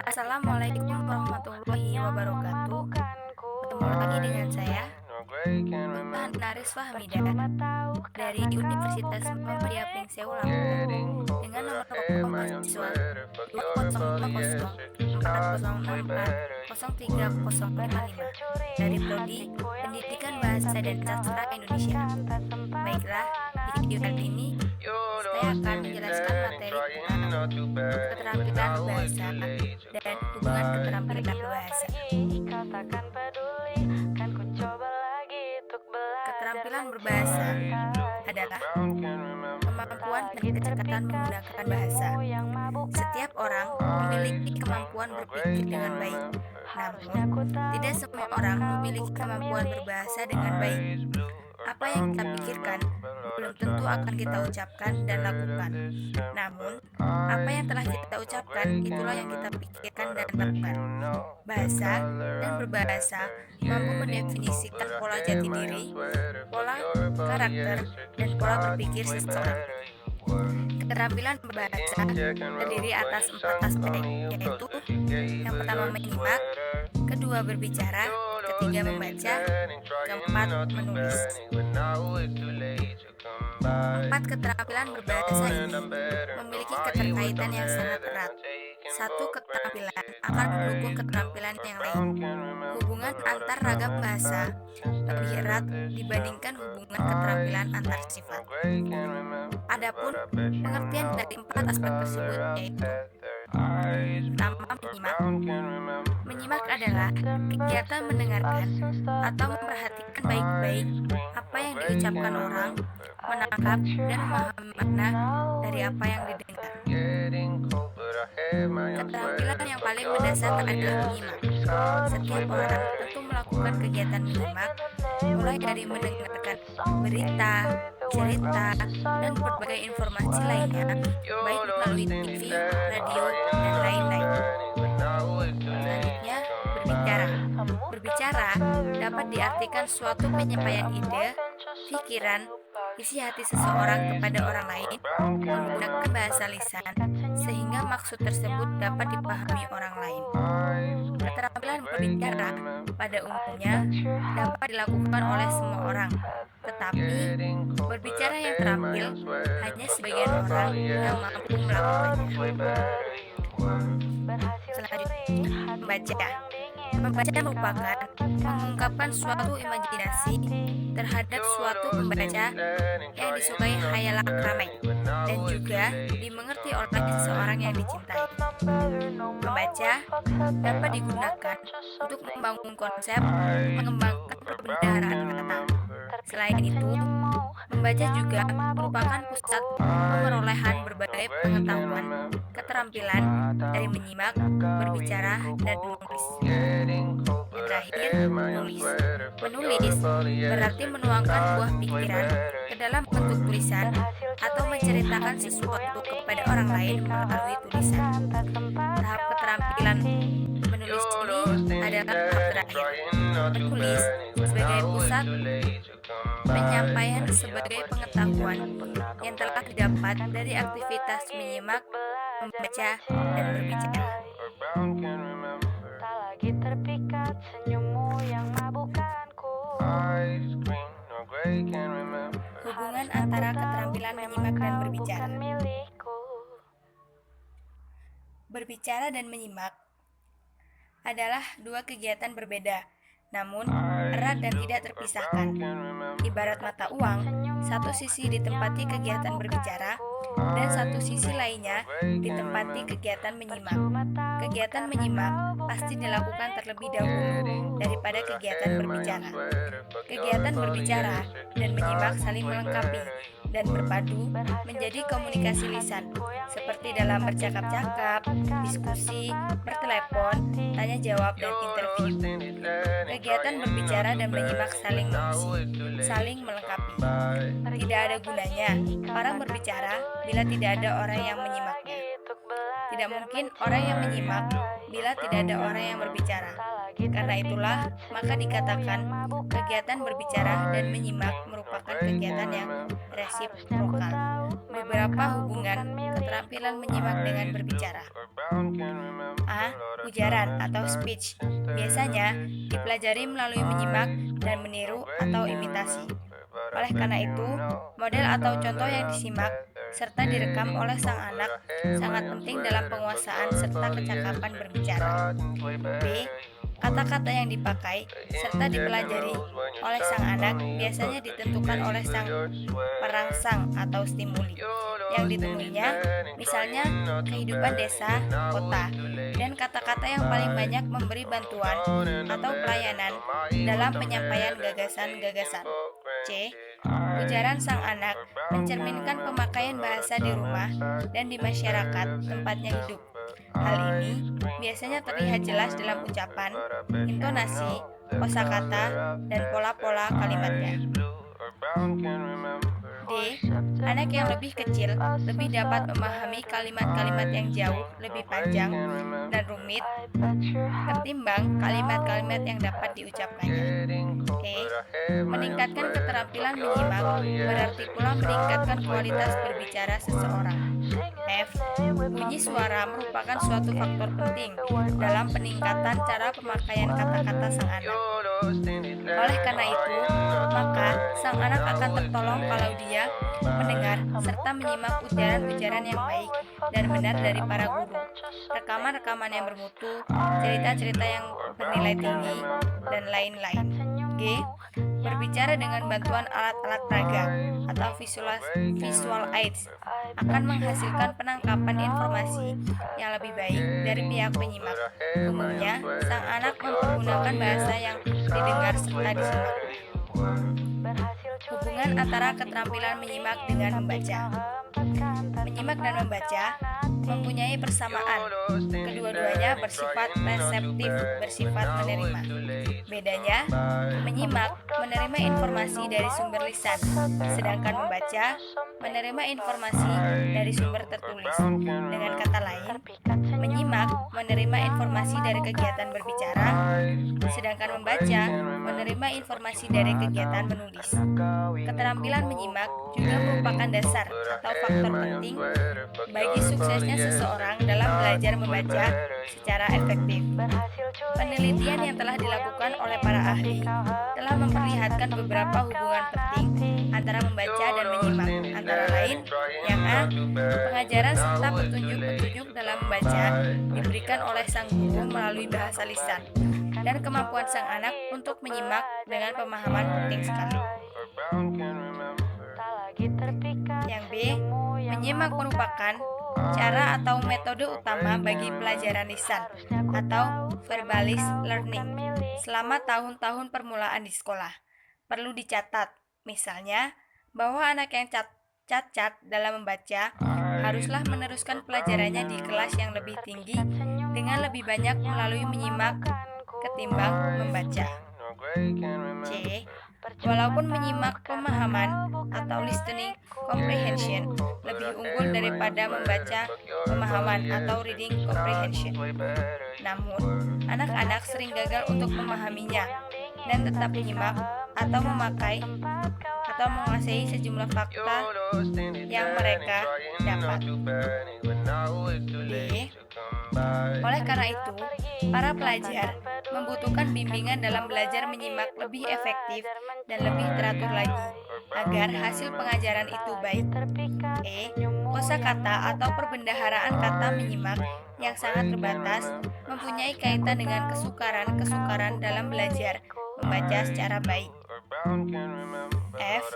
Assalamualaikum warahmatullahi wabarakatuh. Ketemu lagi dengan saya, Nurhan Naris Fahmida dari Universitas Muhammadiyah Pringseu Lampung dengan nomor telepon mahasiswa 200406406403055 dari Prodi Pendidikan Bahasa dan Sastra Indonesia. Baiklah, di video kali ini saya akan menjelaskan materi tentang keterampilan bahasa dan hubungan keterampilan bahasa. Keterampilan berbahasa adalah kemampuan dan kecepatan menggunakan bahasa. Setiap orang memiliki kemampuan berpikir dengan baik, namun tidak semua orang memiliki kemampuan berbahasa dengan baik. Apa yang kita pikirkan belum tentu akan kita ucapkan dan lakukan. Namun, apa yang telah kita ucapkan itulah yang kita pikirkan dan lakukan. Bahasa dan berbahasa mampu mendefinisikan pola jati diri, pola karakter, dan pola berpikir seseorang. Keterampilan berbahasa terdiri atas 4 aspek, yaitu yang pertama menyimak, kedua berbicara, ketiga membaca, keempat menulis. 4 keterampilan berbahasa ini memiliki keterkaitan yang sangat erat. Satu keterampilan akan mendukung keterampilan yang lain. Hubungan antar ragam bahasa lebih erat dibandingkan hubungan keterampilan antar sifat. Adapun pengertian dari 4 aspek tersebut yaitu: pertama, menyimak. Menyimak adalah kegiatan mendengarkan atau memperhatikan baik-baik apa yang diucapkan orang, menangkap dan memahami makna dari apa yang didengar. Keterampilan yang paling mendasar adalah menyimak. Setiap orang tentu melakukan kegiatan menyimak, mulai dari mendengarkan berita, cerita, dan berbagai informasi lainnya, baik melalui TV, radio, dan lain-lain. Selanjutnya, berbicara. Berbicara dapat diartikan suatu penyampaian ide, pikiran, isi hati seseorang kepada orang lain menggunakan bahasa lisan sehingga maksud tersebut dapat dipahami orang lain. Keterampilan berbicara pada umumnya dapat dilakukan oleh semua orang, tetapi berbicara yang terampil hanya sebagian orang yang mampu melakukannya. Selanjutnya, membaca. Membaca merupakan mengungkapkan suatu imajinasi terhadap suatu pembaca yang disukai khayal ramai dan juga dimengerti oleh seseorang yang dicintai. Membaca dapat digunakan untuk membangun konsep, mengembangkan perbendaharaan kata. Selain itu, membaca juga merupakan pusat pemerolehan berbagai pengetahuan, keterampilan dari menyimak, berbicara, dan menulis. Yang terakhir, menulis. Menulis berarti menuangkan buah pikiran ke dalam bentuk tulisan atau menceritakan sesuatu kepada orang lain melalui tulisan. Tahap keterampilan menulis ini adalah tahap terakhir. Menulis sebagai pusat penyampaian sebagai pengetahuan yang telah didapat dari aktivitas menyimak, membaca, dan berbicara. Tak lagi terpikat senyummu yang mabukkanku. Hubungan antara keterampilan menyimak dan berbicara. Berbicara dan menyimak adalah dua kegiatan berbeda, namun erat dan tidak terpisahkan. Ibarat mata uang, satu sisi ditempati kegiatan berbicara dan satu sisi lainnya ditempati kegiatan menyimak. Kegiatan menyimak pasti dilakukan terlebih dahulu daripada kegiatan berbicara. Kegiatan berbicara dan menyimak saling melengkapi dan berpadu menjadi komunikasi lisan, seperti dalam bercakap-cakap, diskusi, bertelepon, tanya jawab, dan interview. Kegiatan berbicara dan menyimak saling mengisi, saling melengkapi. Tidak ada gunanya orang berbicara bila tidak ada orang yang menyimaknya. Tidak mungkin orang yang menyimak bila tidak ada orang yang berbicara. Karena itulah, maka dikatakan kegiatan berbicara dan menyimak merupakan kegiatan yang resiprokal. Beberapa hubungan keterampilan menyimak dengan berbicara. A. Ujaran atau speech. Biasanya dipelajari melalui menyimak dan meniru atau imitasi. Oleh karena itu, model atau contoh yang disimak serta direkam oleh sang anak sangat penting dalam penguasaan serta kecakapan berbicara. B. Kata-kata yang dipakai serta dipelajari oleh sang anak biasanya ditentukan oleh sang perangsang atau stimuli yang ditemuinya, misalnya kehidupan desa, kota, dan kata-kata yang paling banyak memberi bantuan atau pelayanan dalam penyampaian gagasan-gagasan. C. Ujaran sang anak mencerminkan pemakaian bahasa di rumah dan di masyarakat tempatnya hidup. Hal ini biasanya terlihat jelas dalam ucapan, intonasi, kosakata, dan pola-pola kalimatnya. D. Anak yang lebih kecil lebih dapat memahami kalimat-kalimat yang jauh lebih panjang dan rumit ketimbang kalimat-kalimat yang dapat diucapkannya. E. Meningkatkan keterampilan menyimak berarti pula meningkatkan kualitas berbicara seseorang. F. Bunyi suara merupakan suatu faktor penting dalam peningkatan cara pemakaian kata-kata sang anak. Oleh karena itu, maka sang anak akan tertolong kalau dia mendengar serta menyimak ujaran-ujaran yang baik dan benar dari para guru, rekaman-rekaman yang bermutu, cerita-cerita yang bernilai tinggi, dan lain-lain. G. Berbicara dengan bantuan alat-alat peraga atau visual aids akan menghasilkan penangkapan informasi yang lebih baik dari pihak penyimak. Umumnya, sang anak mempergunakan bahasa yang didengar serta disimak. Hubungan antara keterampilan menyimak dengan membaca. Menyimak dan membaca mempunyai persamaan. Kedua-duanya bersifat reseptif, bersifat menerima. Bedanya, menyimak menerima informasi dari sumber lisan, sedangkan membaca menerima informasi dari sumber tertulis. Dengan kata lain, menyimak menerima informasi dari kegiatan berbicara, sedangkan membaca menerima informasi dari kegiatan menulis. Keterampilan menyimak juga merupakan dasar atau faktor penting bagi suksesnya seseorang dalam belajar membaca secara efektif. Penelitian yang telah dilakukan oleh para ahli telah memperlihatkan beberapa hubungan penting antara membaca dan menyimak, antara lain yang A. Pengajaran serta petunjuk-petunjuk dalam membaca diberikan oleh sang guru melalui bahasa lisan, dan kemampuan sang anak untuk menyimak dengan pemahaman penting sekali. Yang B. Menyimak merupakan cara atau metode utama bagi pelajaran lisan atau verbalist learning selama tahun-tahun permulaan di sekolah. Perlu dicatat, misalnya, bahwa anak yang cacat dalam membaca haruslah meneruskan pelajarannya di kelas yang lebih tinggi dengan lebih banyak melalui menyimak ketimbang membaca. C. Walaupun menyimak pemahaman atau listening comprehension lebih unggul daripada membaca pemahaman atau reading comprehension, namun anak-anak sering gagal untuk memahaminya dan tetap menyimak atau memakai atau menguasai sejumlah fakta yang mereka dapat. D. Oleh karena itu, para pelajar membutuhkan bimbingan dalam belajar menyimak lebih efektif dan lebih teratur lagi agar hasil pengajaran itu baik. E. Kosakata atau perbendaharaan kata menyimak yang sangat terbatas mempunyai kaitan dengan kesukaran dalam belajar membaca secara baik. F.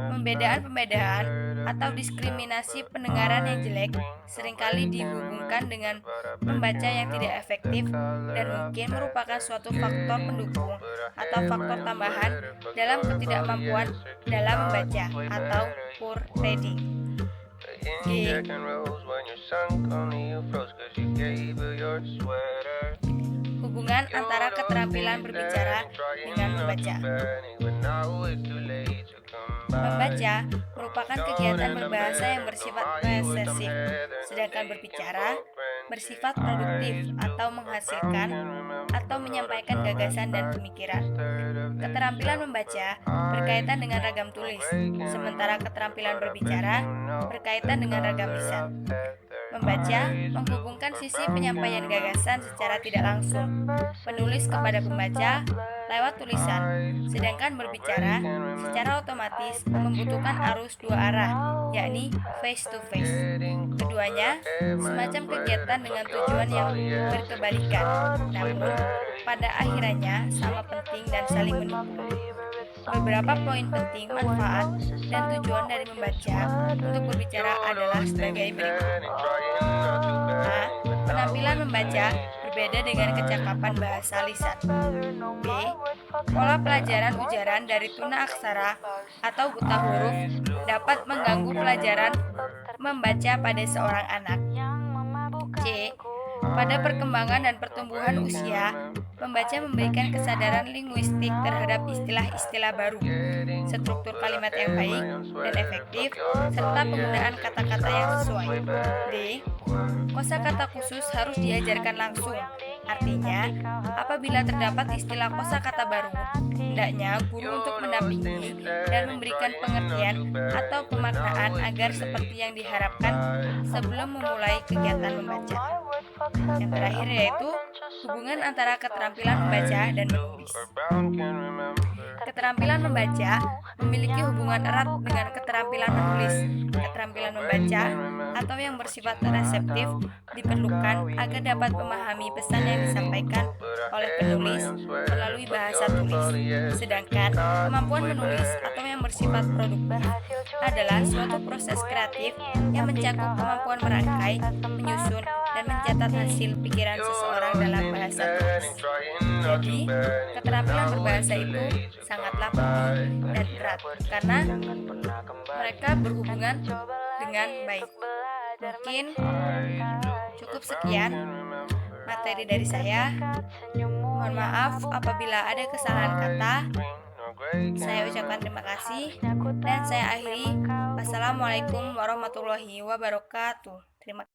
Pembedaan atau diskriminasi pendengaran yang jelek seringkali dihubungkan dengan membaca yang tidak efektif dan mungkin merupakan suatu faktor pendukung atau faktor tambahan dalam ketidakmampuan dalam membaca atau poor reading. G. Hubungan antara keterampilan berbicara dengan membaca. Membaca merupakan kegiatan berbahasa yang bersifat resesif, sedangkan berbicara bersifat produktif atau menghasilkan atau menyampaikan gagasan dan pemikiran. Keterampilan membaca berkaitan dengan ragam tulis, sementara keterampilan berbicara berkaitan dengan ragam lisan. Membaca menghubungkan sisi penyampaian gagasan secara tidak langsung, penulis kepada pembaca lewat tulisan, sedangkan berbicara secara otomatis membutuhkan arus dua arah, yakni face to face. Keduanya semacam kegiatan dengan tujuan yang berkebalikan, namun pada akhirnya sama penting dan saling mendukung. Beberapa poin penting, manfaat, dan tujuan dari membaca untuk berbicara adalah sebagai berikut. A. Penampilan membaca berbeda dengan kecakapan bahasa lisan. B. Pola pelajaran ujaran dari tuna aksara atau buta huruf dapat mengganggu pelajaran membaca pada seorang anak. C. Pada perkembangan dan pertumbuhan usia, membaca memberikan kesadaran linguistik terhadap istilah-istilah baru, struktur kalimat yang baik dan efektif, serta penggunaan kata-kata yang sesuai. D. Kosakata khusus harus diajarkan langsung. Artinya, apabila terdapat istilah kosakata baru, hendaknya guru untuk mendampingi dan memberikan pengertian atau pemaknaan agar seperti yang diharapkan sebelum memulai kegiatan membaca. Yang terakhir yaitu hubungan antara keterampilan membaca dan menulis. Keterampilan membaca memiliki hubungan erat dengan keterampilan menulis. Keterampilan membaca atau yang bersifat reseptif diperlukan agar dapat memahami pesan yang disampaikan oleh penulis melalui bahasa tulis. Sedangkan kemampuan menulis atau yang bersifat produktif adalah suatu proses kreatif yang mencakup kemampuan merangkai, menyusun, dan mencatat hasil pikiran seseorang dalam bahasa tulis. Jadi, keterampilan berbahasa itu sangatlah penting dan erat karena mereka berhubungan dengan baik. Mungkin cukup sekian materi dari saya. Mohon maaf apabila ada kesalahan kata. Saya ucapkan terima kasih dan saya akhiri. Wassalamualaikum warahmatullahi wabarakatuh. Terima kasih.